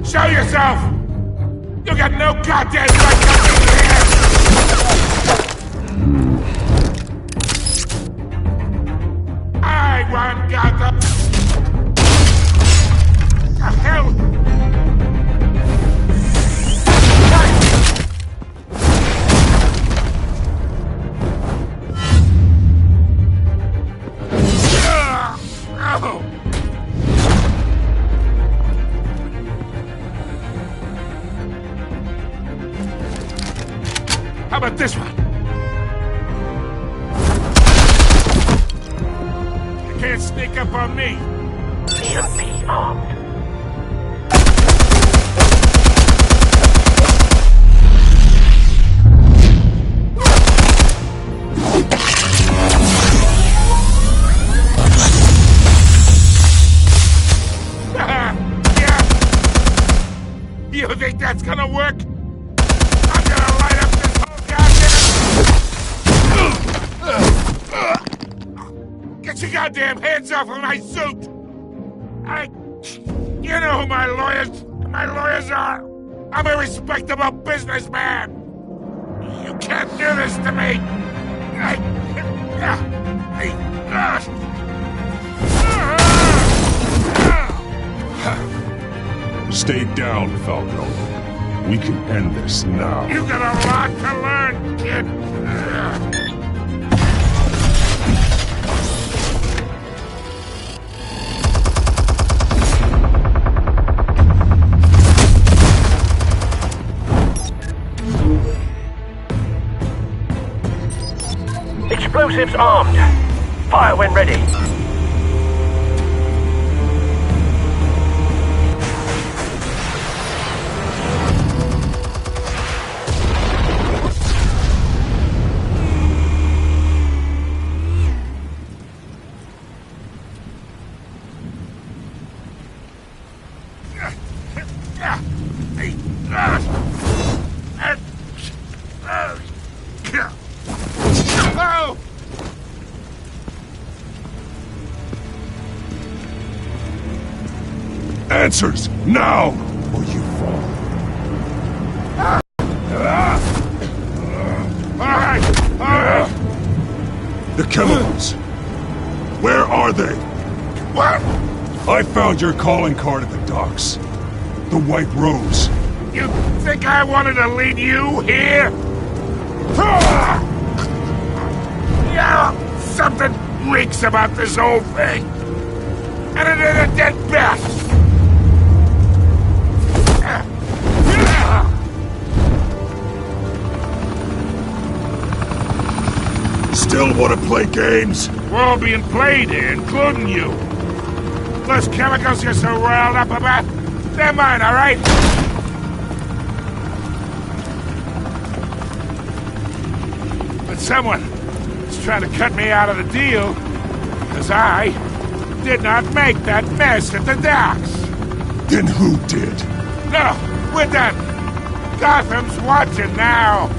Show yourself! You got no goddamn right coming here! I want Gotham! The hell? How about this one? You can't sneak up on me. EMP armed. You think that's gonna work? I'm gonna light up this whole goddamn... Get your goddamn hands off of my suit! You know who my lawyers are! I'm a respectable businessman! You can't do this to me! Stay down, Falco. We can end this now. You got a lot to learn, kid! Explosives armed. Fire when ready. Answers, now, or you fall. All right. The chemicals. Where are they? What? I found your calling card at the docks. The White Rose. You think I wanted to lead you here? Yeah, something reeks about this whole thing. And it is a dead bat. Still want to play games? We're all being played here, including you. Those chemicals you're so riled up about, they're mine, all right? But someone is trying to cut me out of the deal, because I did not make that mess at the docks. Then who did? No, we're done. Gotham's watching now.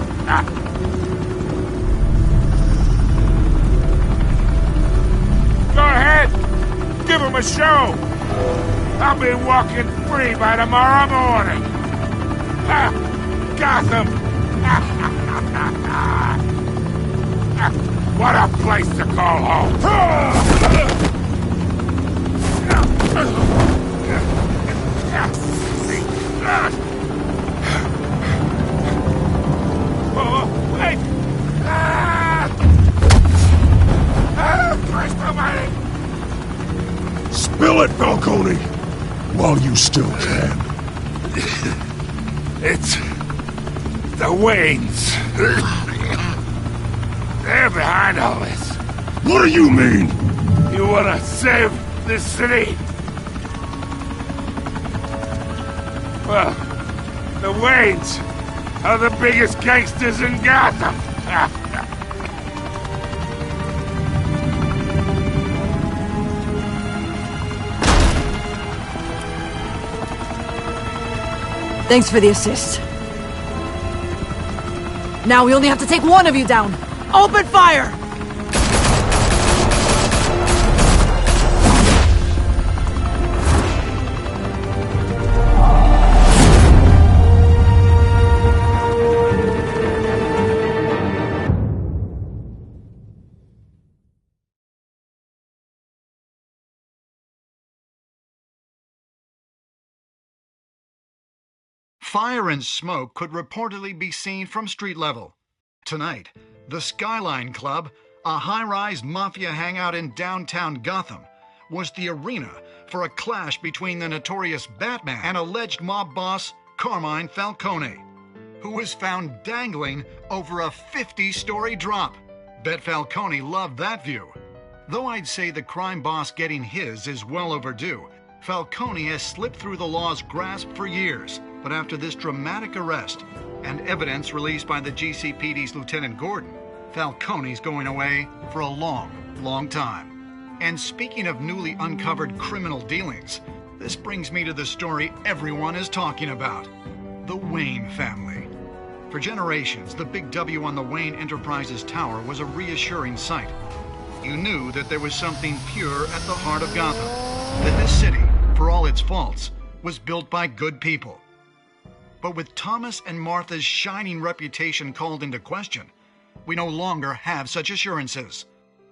Go ahead. Give him a show. I'll be walking free by tomorrow morning. Gotham. What a place to call home. Oh, wait! Christ almighty! Spill it, Falcone! While you still can. It's the Waynes. They're behind all this. What do you mean? You wanna save this city? Well, the Waynes are the biggest gangsters in Gotham. Thanks for the assist. Now we only have to take one of you down. Open fire! Fire and smoke could reportedly be seen from street level. Tonight, the Skyline Club, a high-rise mafia hangout in downtown Gotham, was the arena for a clash between the notorious Batman and alleged mob boss Carmine Falcone, who was found dangling over a 50-story drop. Bet Falcone loved that view. Though I'd say the crime boss getting his is well overdue, Falcone has slipped through the law's grasp for years. But after this dramatic arrest and evidence released by the GCPD's Lieutenant Gordon, Falcone's going away for a long, long time. And speaking of newly uncovered criminal dealings, this brings me to the story everyone is talking about: the Wayne family. For generations, the big W on the Wayne Enterprises Tower was a reassuring sight. You knew that there was something pure at the heart of Gotham, that this city, for all its faults, was built by good people. But with Thomas and Martha's shining reputation called into question, we no longer have such assurances.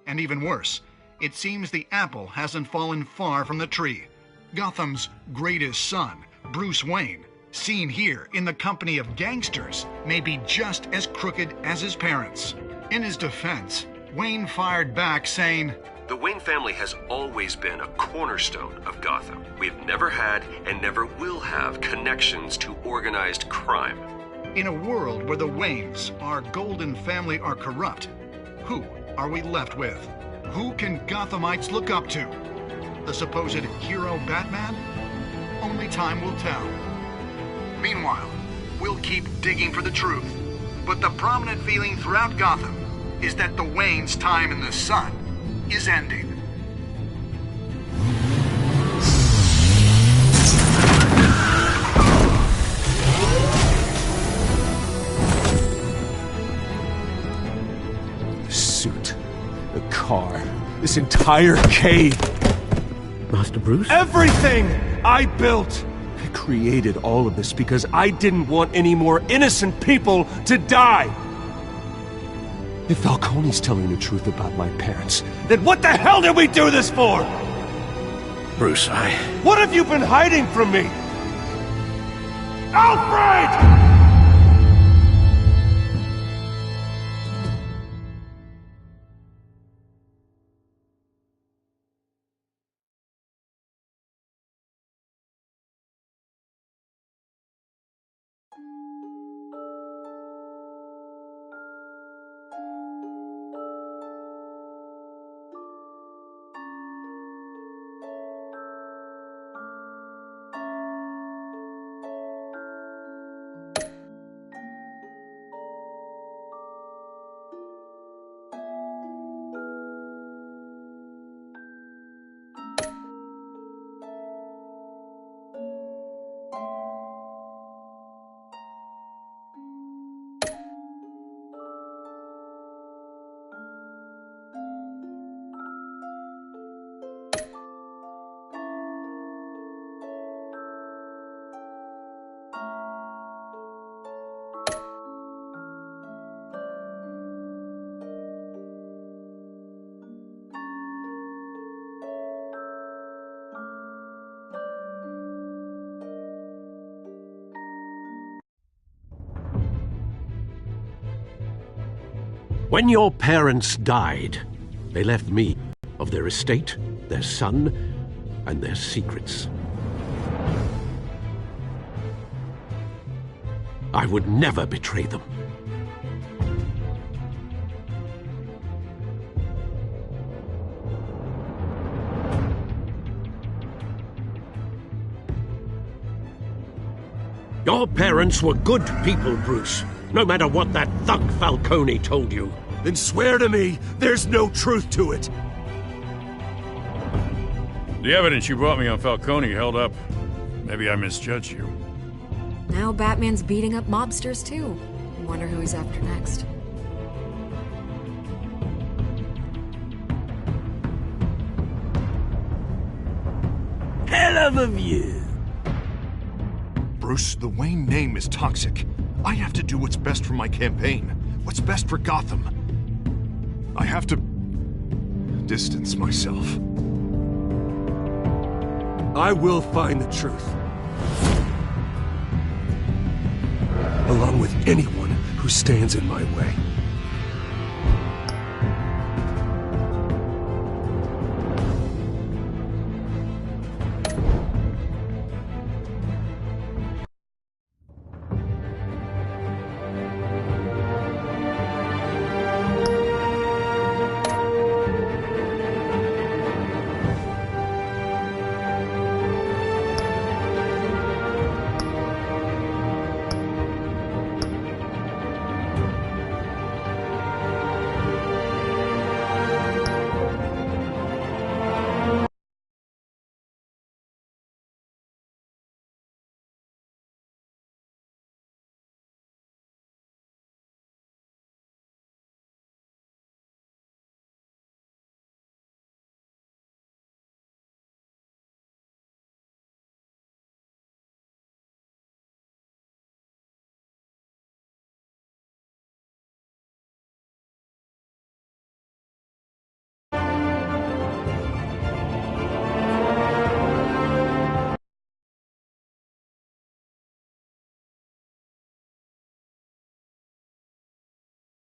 And even worse, it seems the apple hasn't fallen far from the tree. Gotham's greatest son, Bruce Wayne, seen here in the company of gangsters, may be just as crooked as his parents. In his defense, Wayne fired back saying, "The Wayne family has always been a cornerstone of Gotham. We've never had and never will have connections to organized crime." In a world where the Waynes, our golden family, are corrupt, who are we left with? Who can Gothamites look up to? The supposed hero Batman? Only time will tell. Meanwhile, we'll keep digging for the truth. But the prominent feeling throughout Gotham is that the Waynes' time in the sun is ending. The suit, the car, this entire cave. Master Bruce? Everything I built! I created all of this because I didn't want any more innocent people to die. If Falcone's telling the truth about my parents, then what the hell did we do this for? Bruce, What have you been hiding from me? Alfred! When your parents died, they left me of their estate, their son, and their secrets. I would never betray them. Your parents were good people, Bruce. No matter what that thug Falcone told you. Then swear to me there's no truth to it. The evidence you brought me on Falcone held up. Maybe I misjudged you. Now Batman's beating up mobsters, too. Wonder who he's after next. Hell of a view. Bruce, the Wayne name is toxic. I have to do what's best for my campaign. What's best for Gotham. I have to distance myself. I will find the truth. Along with anyone who stands in my way.